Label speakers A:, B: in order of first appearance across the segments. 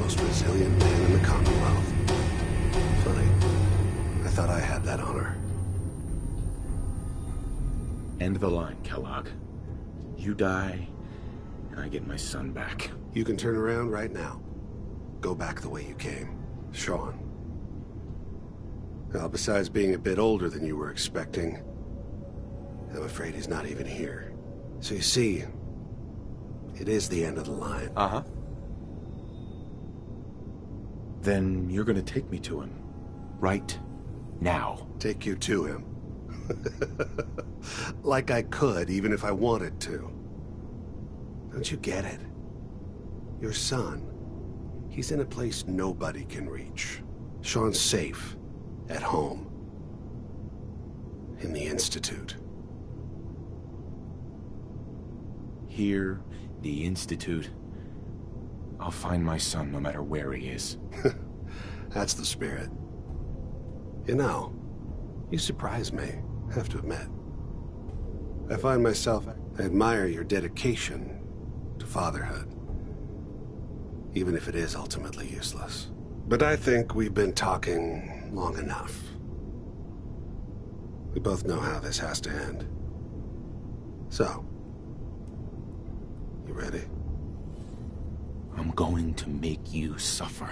A: Most resilient man in the Commonwealth. Funny. I thought I had that honor.
B: End the line, Kellogg. You die, and I get my son back.
A: You can turn around right now. Go back the way you came. Sean. Well, besides being a bit older than you were expecting, I'm afraid he's not even here. So you see, it is the end of the line.
B: Uh-huh. Then you're gonna take me to him. Right now.
A: Take you to him. Like I could, even if I wanted to. Don't you get it? Your son, he's in a place nobody can reach. Sean's safe, at home. In the Institute.
B: Here, the Institute. I'll find my son no matter where he is.
A: That's the spirit. You know, you surprise me, I have to admit. I find myself, I admire your dedication to fatherhood. Even if it is ultimately useless. But I think we've been talking long enough. We both know how this has to end. So, you ready?
B: I'm going to make you suffer.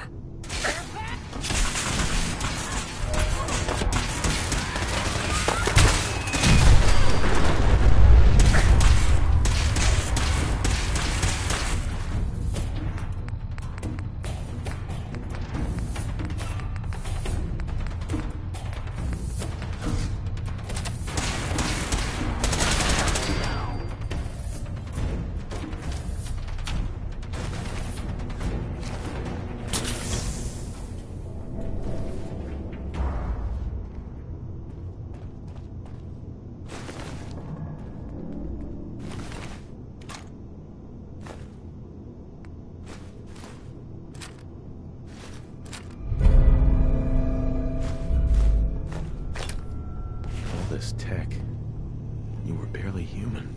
B: This tech. You were barely human.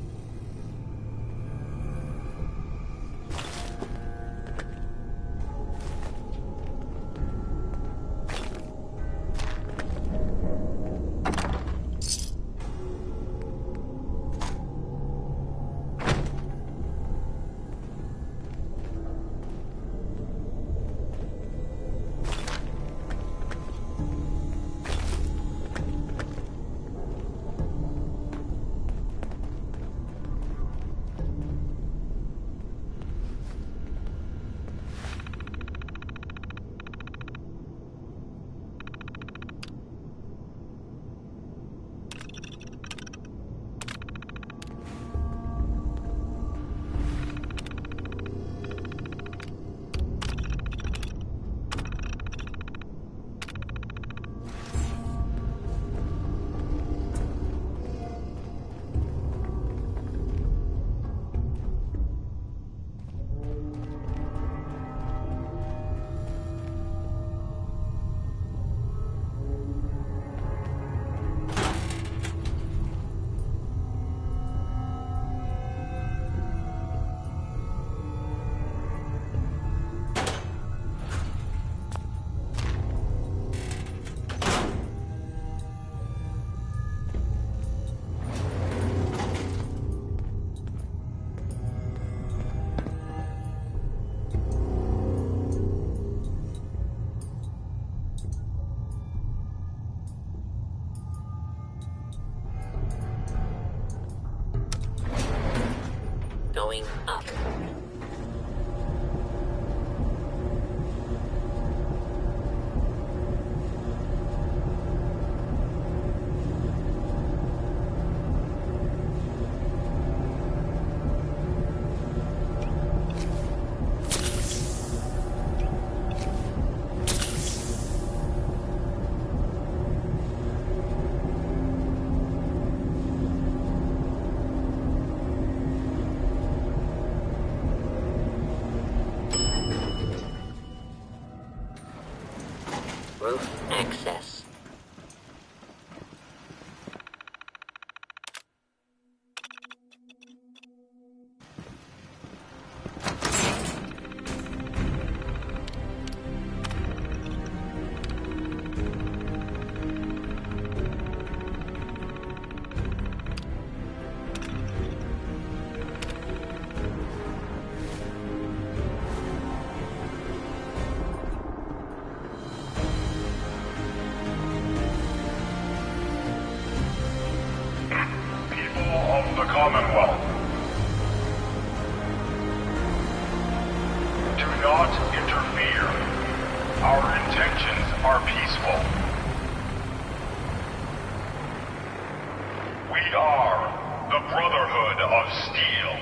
C: Going up. Roof access.
D: interfere. Our intentions are peaceful. We are the Brotherhood of Steel.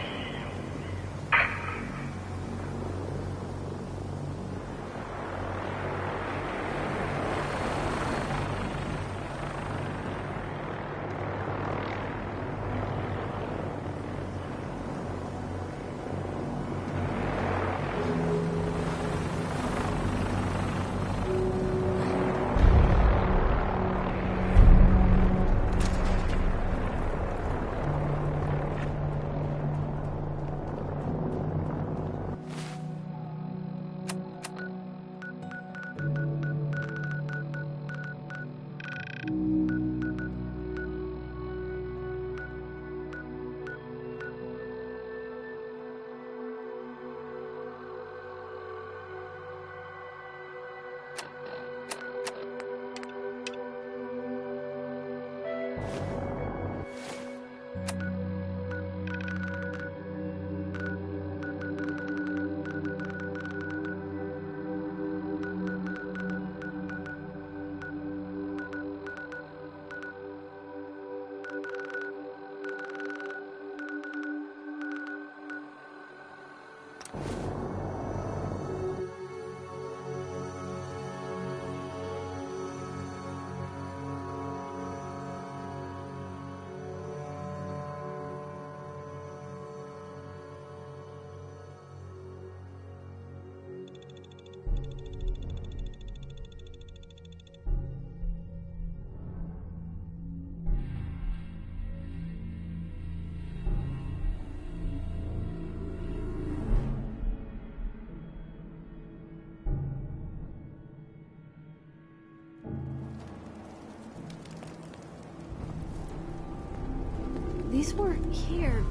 E: These weren't here.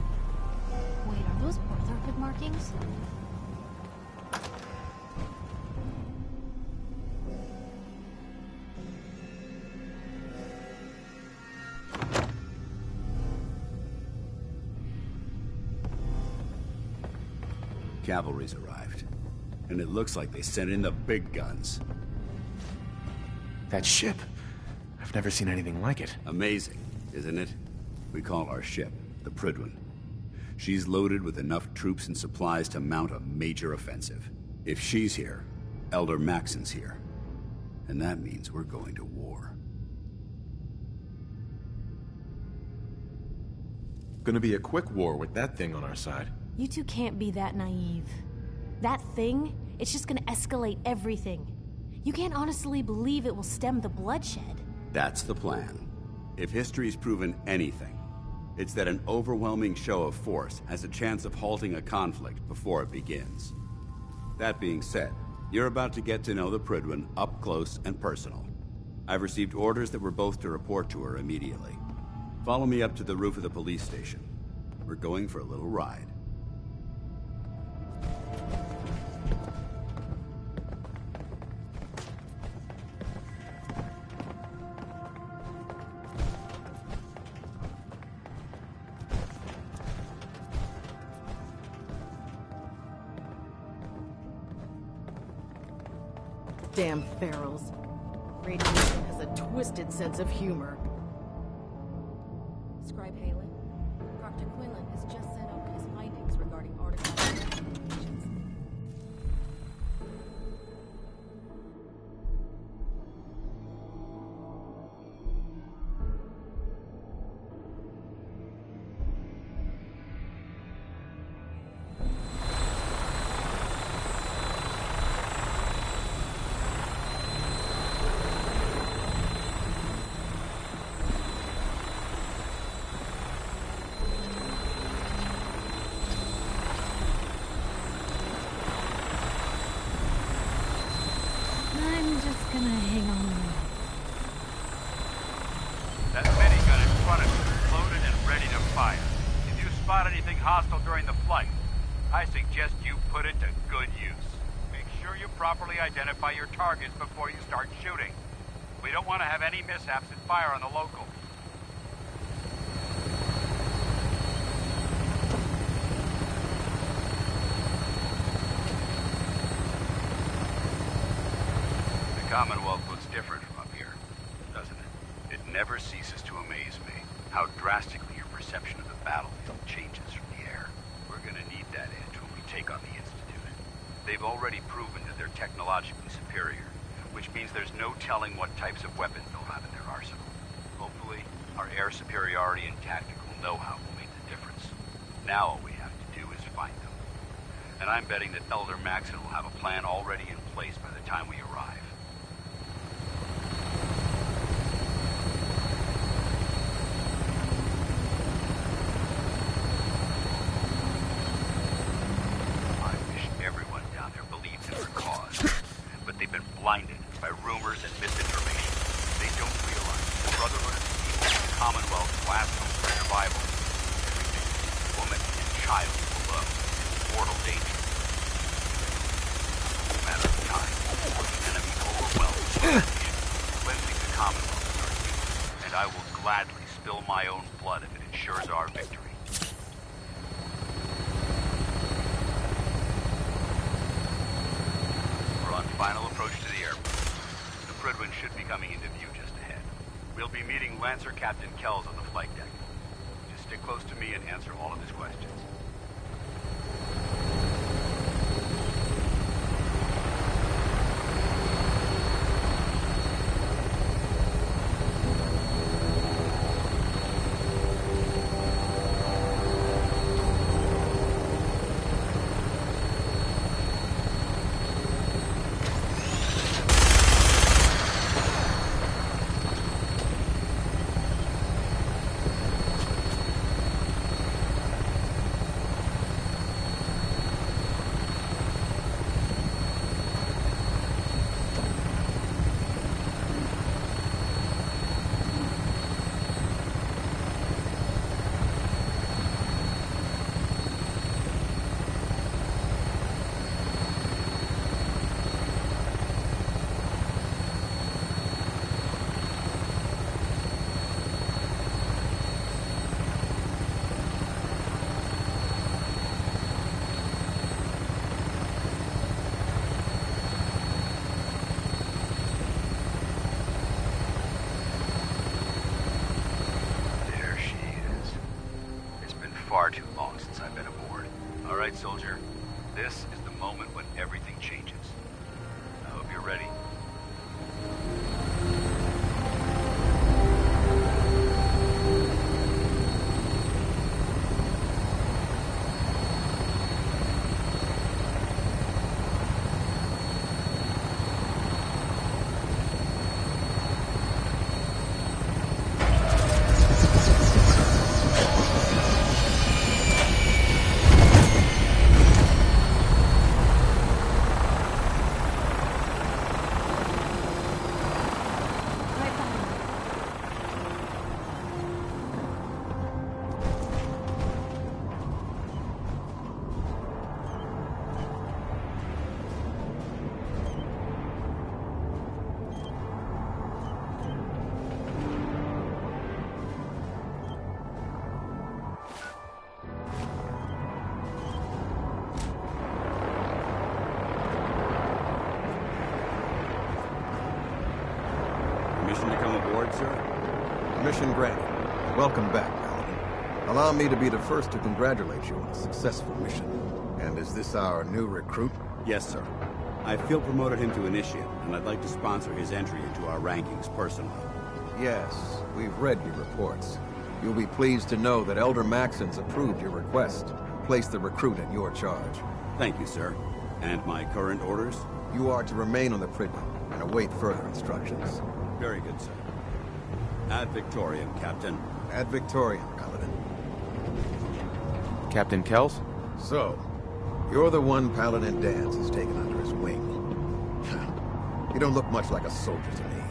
E: Wait, are those Brotherhood markings?
F: Cavalry's arrived. And it looks like they sent in the big guns.
B: That ship. I've never seen anything like it.
F: Amazing, isn't it? We call our ship the Prydwen. She's loaded with enough troops and supplies to mount a major offensive. If she's here, Elder Maxon's here. And that means we're going to war.
B: Gonna be a quick war with that thing on our side.
E: You two can't be that naive. That thing, it's just gonna escalate everything. You can't honestly believe it will stem the bloodshed.
F: That's the plan. If history's proven anything, it's that an overwhelming show of force has a chance of halting a conflict before it begins. That being said, you're about to get to know the Prydwen up close and personal. I've received orders that we're both to report to her immediately. Follow me up to the roof of the police station. We're going for a little ride.
G: Damn ferals. Radiation has a twisted sense of humor. Scribe Halen, Dr. Quinlan has just sent out his findings regarding artifacts and communications.
E: I'm just gonna hang on.
D: That minigun in front of you is loaded and ready to fire. If you spot anything hostile during the flight, I suggest you put it to good use. Make sure you properly identify your targets before you start shooting. We don't want to have any mishaps and fire on the locals. Commonwealth looks different from up here, doesn't it? It never ceases to amaze me how drastically your perception of the battlefield changes from the air. We're gonna need that edge when we take on the Institute. They've already proven that they're technologically superior, which means there's no telling what types of weapons they'll have in their arsenal. Hopefully, our air superiority and tactical know-how will make the difference. Now all we have to do is find them. And I'm betting that Elder Maxon will have a plan already in place by the time we arrive. I wish everyone down there believed in our cause, but they've been blinded by rumors and misinformation. They don't realize the Brotherhood of Steel is the Commonwealth's last hope for survival. Everything, woman and child below, is mortal danger. It's a matter of time before the enemy overwhelms the nation. Cleansing the Commonwealth is our duty, and I will gladly spill my own blood if it ensures our victory. We're on final approach to the airport. The Prydwen should be coming into view just ahead. We'll be meeting Lancer Captain Kells on the flight deck. Just stick close to me and answer all of his questions. Far too long since I've been aboard. All right, soldier. This is the moment when everything changes. I hope you're ready.
F: Permission to come aboard, sir?
H: Mission granted. Welcome back, Paladin. Allow me to be the first to congratulate you on a successful mission. And is this our new recruit?
F: Yes, sir. I feel promoted him to initiate, and I'd like to sponsor his entry into our rankings personally.
H: Yes, we've read your reports. You'll be pleased to know that Elder Maxon's approved your request and placed the recruit in your charge.
F: Thank you, sir. And my current orders?
H: You are to remain on the Prydwen and await further instructions.
F: Very good, sir. Ad Victoriam, Captain.
H: Ad Victoriam, Paladin.
B: Captain Kells?
H: So, you're the one Paladin Danse has taken under his wing. You don't look much like a soldier to me.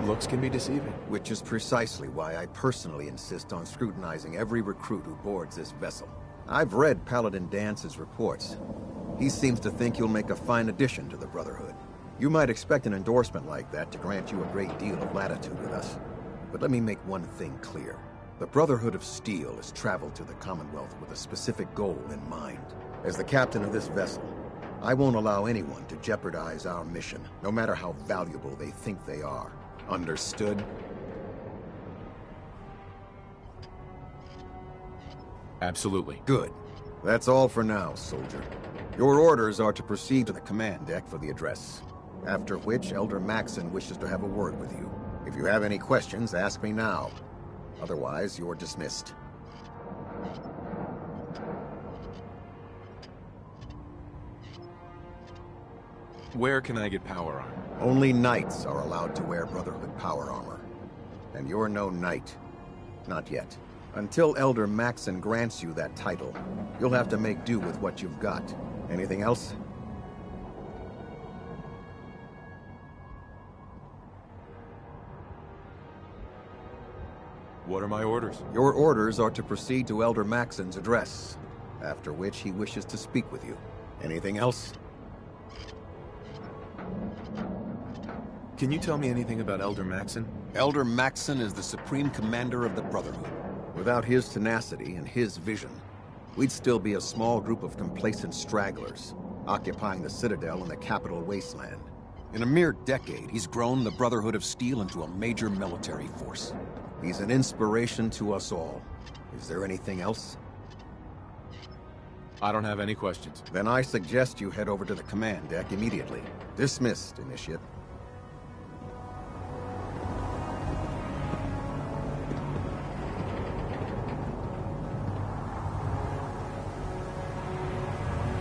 B: Looks can be deceiving.
H: Which is precisely why I personally insist on scrutinizing every recruit who boards this vessel. I've read Paladin Dance's reports. He seems to think you'll make a fine addition to the Brotherhood. You might expect an endorsement like that to grant you a great deal of latitude with us. But let me make one thing clear. The Brotherhood of Steel has traveled to the Commonwealth with a specific goal in mind. As the captain of this vessel, I won't allow anyone to jeopardize our mission, no matter how valuable they think they are. Understood?
B: Absolutely.
H: Good. That's all for now, soldier. Your orders are to proceed to the command deck for the address. After which, Elder Maxon wishes to have a word with you. If you have any questions, ask me now. Otherwise, you're dismissed.
B: Where can I get power armor?
H: Only knights are allowed to wear Brotherhood power armor. And you're no knight. Not yet. Until Elder Maxon grants you that title, you'll have to make do with what you've got. Anything else?
B: What are my orders?
H: Your orders are to proceed to Elder Maxon's address, after which he wishes to speak with you. Anything else?
B: Can you tell me anything about Elder Maxon?
H: Elder Maxon is the Supreme Commander of the Brotherhood. Without his tenacity and his vision, we'd still be a small group of complacent stragglers, occupying the Citadel and the capital wasteland. In a mere decade, he's grown the Brotherhood of Steel into a major military force. He's an inspiration to us all. Is there anything else?
B: I don't have any questions.
H: Then I suggest you head over to the command deck immediately. Dismissed, Initiate.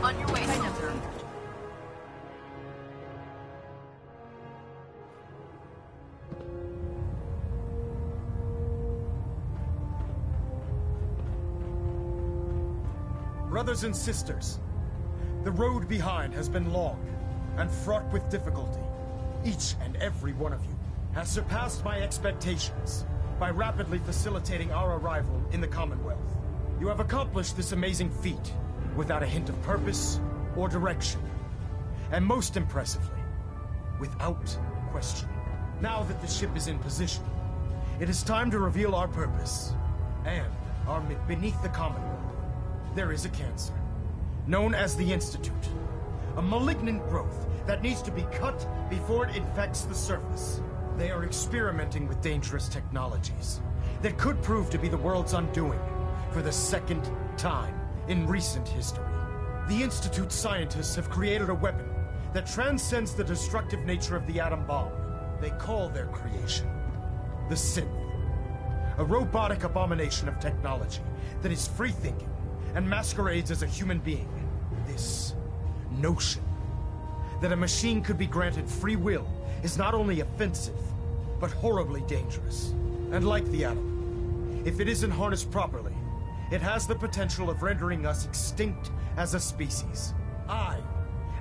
G: On your way, sir.
I: Brothers and sisters, the road behind has been long and fraught with difficulty. Each and every one of you has surpassed my expectations by rapidly facilitating our arrival in the Commonwealth. You have accomplished this amazing feat without a hint of purpose or direction. And most impressively, without question. Now that the ship is in position, it is time to reveal our purpose and our beneath the Commonwealth. There is a cancer, known as the Institute. A malignant growth that needs to be cut before it infects the surface. They are experimenting with dangerous technologies that could prove to be the world's undoing for the second time in recent history. The Institute scientists have created a weapon that transcends the destructive nature of the atom bomb. They call their creation the Synth. A robotic abomination of technology that is free-thinking and masquerades as a human being. This notion that a machine could be granted free will is not only offensive, but horribly dangerous. And like the atom, if it isn't harnessed properly, it has the potential of rendering us extinct as a species. I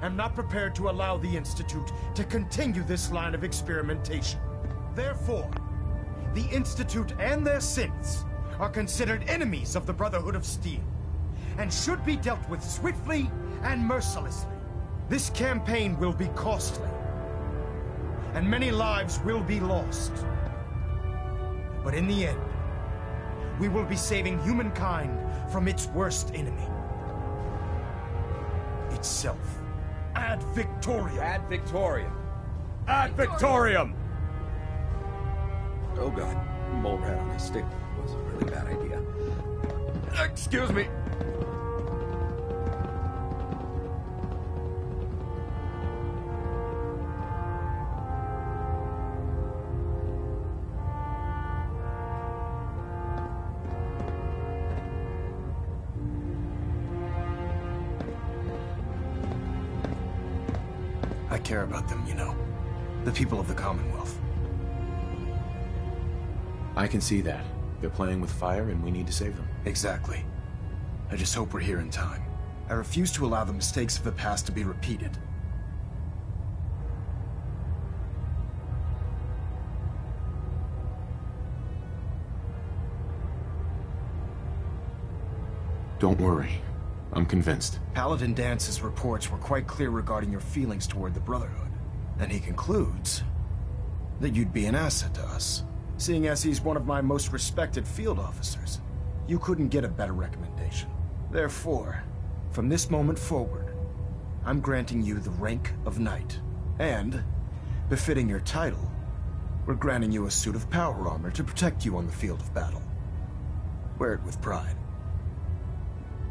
I: am not prepared to allow the Institute to continue this line of experimentation. Therefore, the Institute and their synths are considered enemies of the Brotherhood of Steel, and should be dealt with swiftly and mercilessly. This campaign will be costly, and many lives will be lost. But in the end, we will be saving humankind from its worst enemy. Itself. Ad Victoriam!
J: Ad Victoriam!
I: Ad Victoriam!
J: Oh god, mole rat on a stick was a really bad idea. Excuse me.
I: I care about them, you know. The people of the Commonwealth.
B: I can see that. They're playing with fire and we need to save them.
I: Exactly. I just hope we're here in time. I refuse to allow the mistakes of the past to be repeated.
B: Don't worry. I'm convinced.
I: Paladin Dance's reports were quite clear regarding your feelings toward the Brotherhood. And he concludes that you'd be an asset to us. Seeing as he's one of my most respected field officers, you couldn't get a better recommendation. Therefore, From this moment forward, I'm granting you the rank of knight. And, befitting your title, we're granting you a suit of power armor to protect you on the field of battle. Wear it with pride.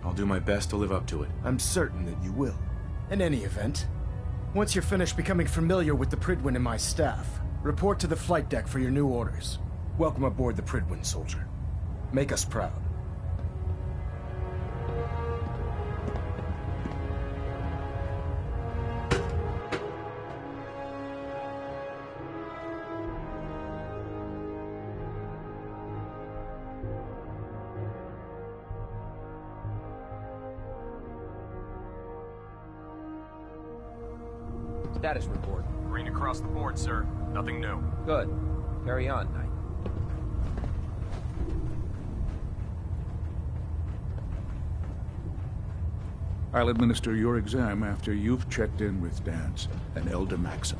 B: I'll do my best to live up to it.
I: I'm certain that you will. In any event, once you're finished becoming familiar with the Prydwen and my staff, report to the flight deck for your new orders. Welcome aboard the Prydwen, soldier. Make us proud.
K: Status report.
L: Green across the board, sir. Nothing new.
K: Good. Carry on, Knight.
M: I'll administer your exam after you've checked in with Dance and Elder Maxim.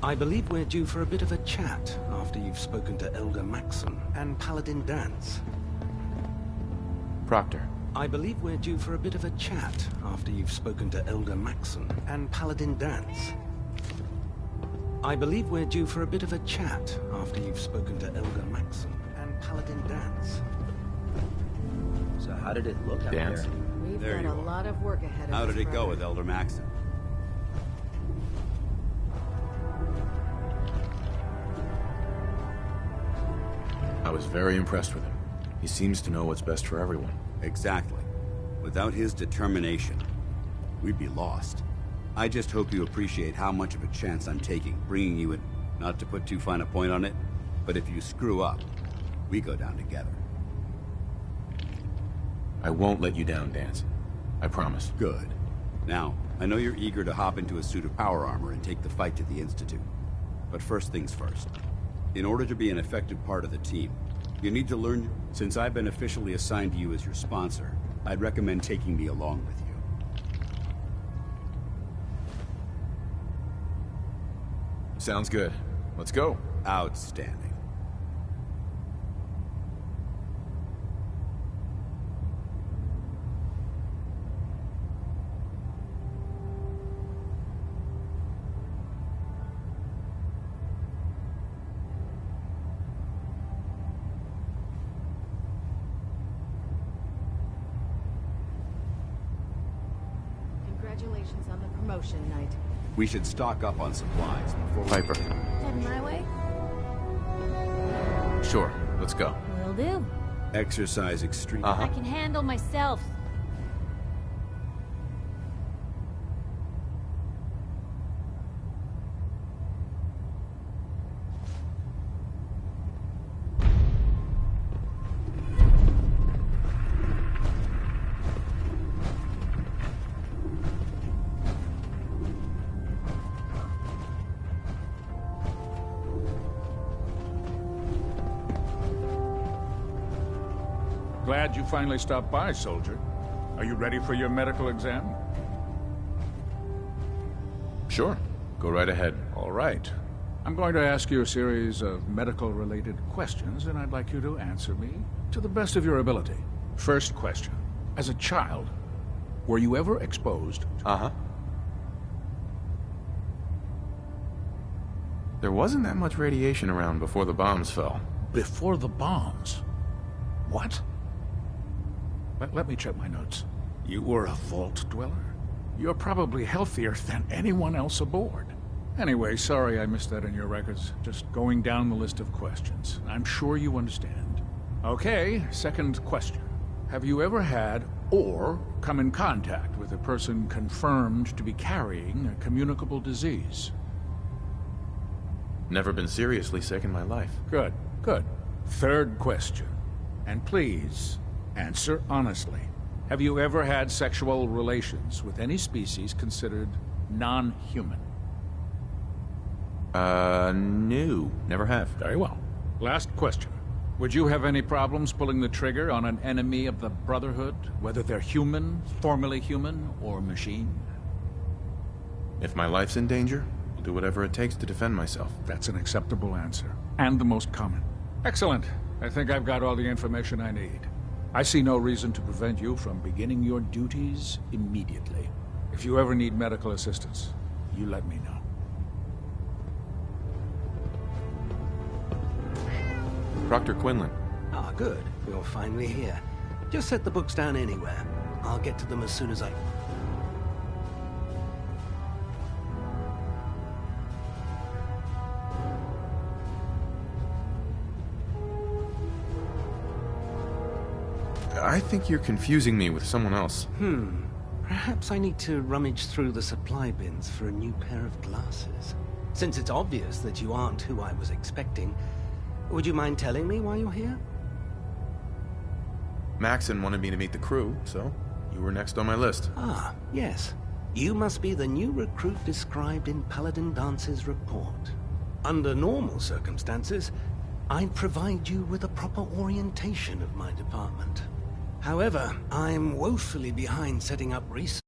N: I believe we're due for a bit of a chat after you've spoken to Elder Maxim and Paladin Dance.
B: Proctor.
N: I believe we're due for a bit of a chat after you've spoken to Elder Maxim and Paladin Dance. I believe we're due for a bit of a chat after you've spoken to Elder Maxim and Paladin Dance.
K: So how did it look out there?
G: We've
F: There
G: got
F: you
G: a
F: are.
G: lot of work ahead of us.
F: How did it go
G: brother.
F: with Elder Maxim?
B: I was very impressed with him. He seems to know what's best for everyone.
F: Exactly. Without his determination, we'd be lost. I just hope you appreciate how much of a chance I'm taking, bringing you in. Not to put too fine a point on it, but if you screw up, we go down together.
B: I won't let you down, Dance. I promise.
F: Good. Now, I know you're eager to hop into a suit of power armor and take the fight to the Institute. But first things first. In order to be an effective part of the team, you need to learn... Since I've been officially assigned to you as your sponsor, I'd recommend taking me along with you.
B: Sounds good. Let's go.
F: Outstanding.
G: Congratulations on the promotion, Knight.
F: We should stock up on supplies before we...
B: Piper.
E: Heading my way?
B: Sure. Let's go.
E: Will do.
F: Exercise extreme.
E: I can handle myself.
M: Glad you finally stopped by, soldier. Are you ready for your medical exam?
B: Sure. Go right ahead.
M: All right. I'm going to ask you a series of medical-related questions, and I'd like you to answer me to the best of your ability. First question. As a child, were you ever exposed to...
B: There wasn't that much radiation around before the bombs fell.
M: Before the bombs? What? Let me check my notes. You were a vault dweller? You're probably healthier than anyone else aboard. Anyway, sorry I missed that in your records. Just going down the list of questions. I'm sure you understand. Okay, second question. Have you ever had or come in contact with a person confirmed to be carrying a communicable disease?
B: Never been seriously sick in my life.
M: Good, good. Third question. And please, answer honestly. Have you ever had sexual relations with any species considered non-human?
B: No. Never have.
M: Very well. Last question. Would you have any problems pulling the trigger on an enemy of the Brotherhood, whether they're human, formerly human, or machine?
B: If my life's in danger, I'll do whatever it takes to defend myself.
M: That's an acceptable answer. And the most common. Excellent. I think I've got all the information I need. I see no reason to prevent you from beginning your duties immediately. If you ever need medical assistance, you let me know.
B: Proctor Quinlan.
N: Ah, good. You're finally here. Just set the books down anywhere. I'll get to them as soon as I...
B: I think you're confusing me with someone else.
N: Perhaps I need to rummage through the supply bins for a new pair of glasses. Since it's obvious that you aren't who I was expecting, would you mind telling me why you're here?
B: Maxon wanted me to meet the crew, so you were next on my list.
N: Ah, yes. You must be the new recruit described in Paladin Dance's report. Under normal circumstances, I'd provide you with a proper orientation of my department. However, I'm woefully behind setting up research.